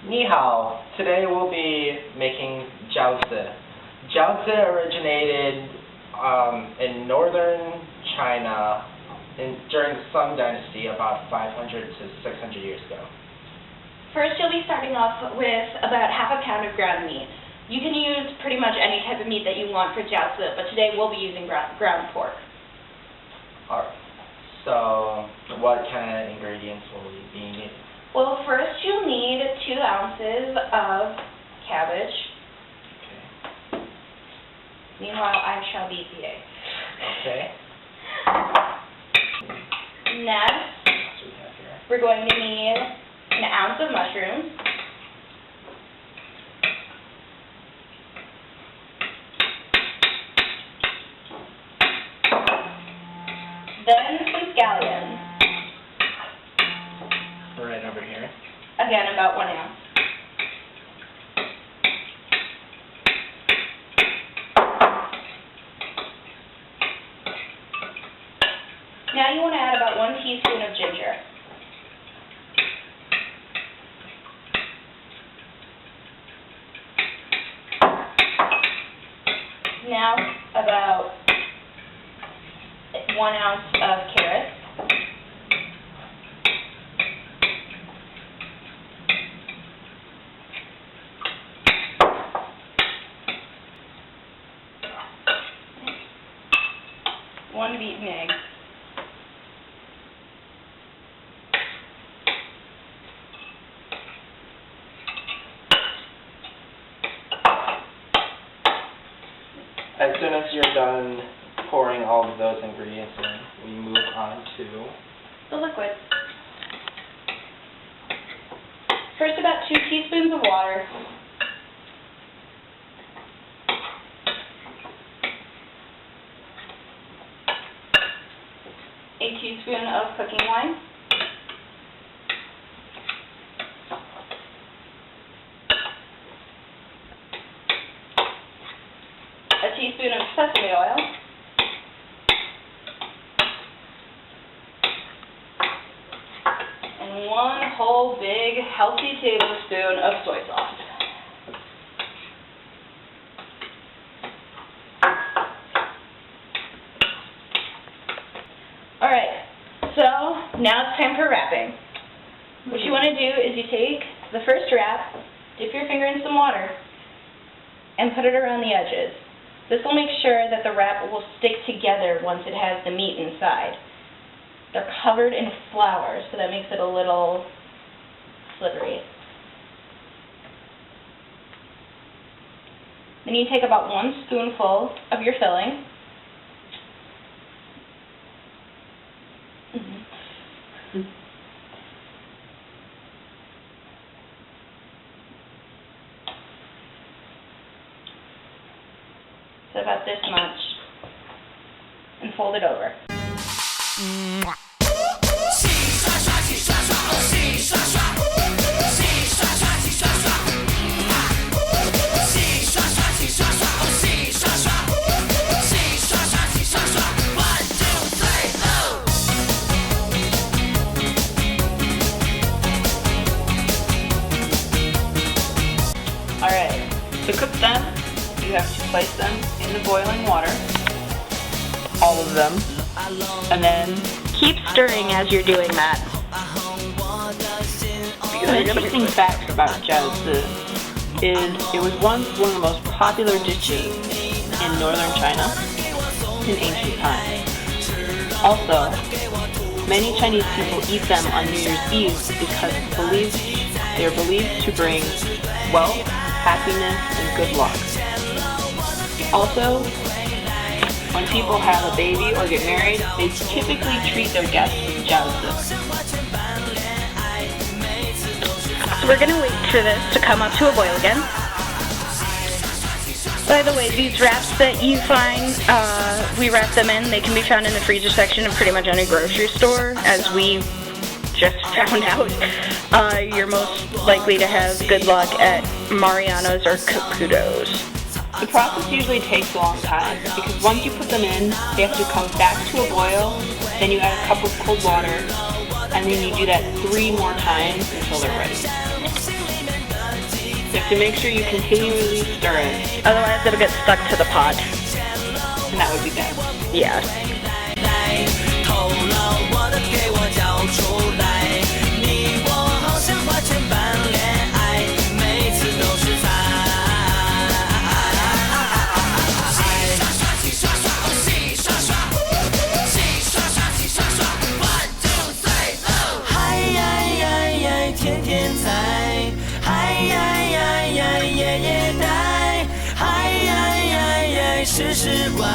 Ni hao. Today we'll be making Jiao Zi. Jiao Zi originated in northern China during the Song Dynasty about 500 to 600 years ago. First, you'll be starting off with about half a pound of ground meat. You can use pretty much any type of meat that you want for Jiao Zi, but today we'll be using ground pork. Alright, so what kind of ingredients will we be needing? Well, first you'll need 2 ounces of cabbage. Okay. Meanwhile, I shall beat the egg. Okay. Next, we're going to need 1 ounce of mushrooms. Then some scallions. Right over here. Again, about 1 ounce. Now you want to add about 1 teaspoon of ginger. Now about 1 ounce of carrots. One beaten egg. As soon as you're done pouring all of those ingredients in, we move on to the liquid. First, about 2 teaspoons of water. A teaspoon of cooking wine. A teaspoon of sesame oil. And 1 whole big healthy tablespoon of soy sauce. Alright, so now it's time for wrapping. What you want to do is you take the first wrap, dip your finger in some water, and put it around the edges. This will make sure that the wrap will stick together once it has the meat inside. They're covered in flour, so that makes it a little slivery. Then you take about 1 spoonful of your filling. So about this much, and fold it over. Alright, to cook them, you have to place them in the boiling water, all of them, and then Keep stirring as you're doing that. an interesting fact about Jiao Zi is it was once one of the most popular dishes in northern China in ancient times. Also, many Chinese people eat them on New Year's Eve because they are believed to bring wealth, happiness, and good luck. Also, when people have a baby or get married, they typically treat their guests with Jiao Zi. So we're going to wait for this to come up to a boil again. By the way, these wraps that you find, we wrap them in. They can be found in the freezer section of pretty much any grocery store. As we just found out, you're most likely to have good luck at Mariano's or Caputo's. The process usually takes a long time because once you put them in, they have to come back to a boil, then you add a cup of cold water, and then you do that 3 more times until they're ready. You have to make sure you continually stir it, Otherwise, it'll get stuck to the pot. and that would be bad. Yes. 头脑我的给我交出来，你我好像花钱般恋爱，每次都是菜。洗刷刷，洗刷刷，哦洗刷刷，洗刷刷，洗刷刷，1 2 3 oh。嗨呀呀呀，天天菜，嗨呀呀呀，夜夜带，嗨呀呀呀，时时怪。